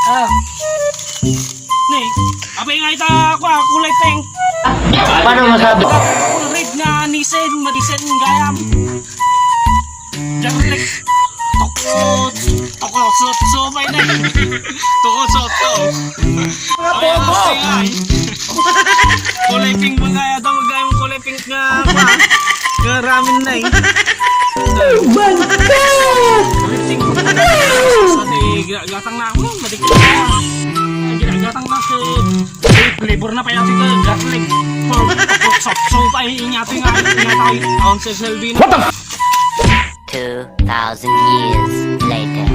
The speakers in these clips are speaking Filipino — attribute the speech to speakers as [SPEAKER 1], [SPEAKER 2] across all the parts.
[SPEAKER 1] Ah. Nih, apa yang ita aku kulay peng.
[SPEAKER 2] Paano masabi?
[SPEAKER 1] Red nga nisen, madisen gayam. Jarlik. Tokot, tokot, so may na. Tokot, so. Ay, ay. Kulay pink mga ito, magay mo kulay pink nga pa. Nga ramen na eh. Oh my God! Kulay pink. Gatang na ako, madik na. Gatang na si flavor na pa yati ka, garlic. So pa inyati nga, inyatay. Aon sa Selvino. What the
[SPEAKER 3] 2,000 years later.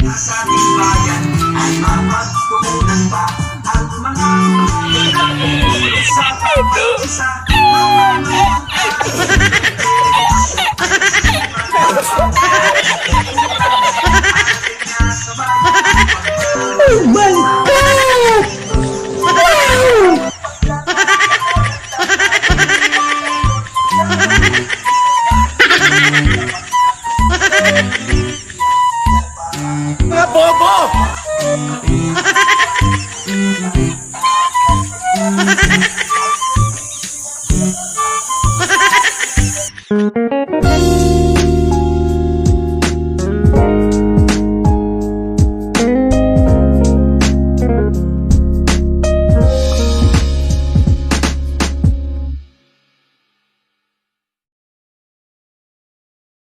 [SPEAKER 4] Sa ating bayan ay mapagtuunan pa ang mga sa isa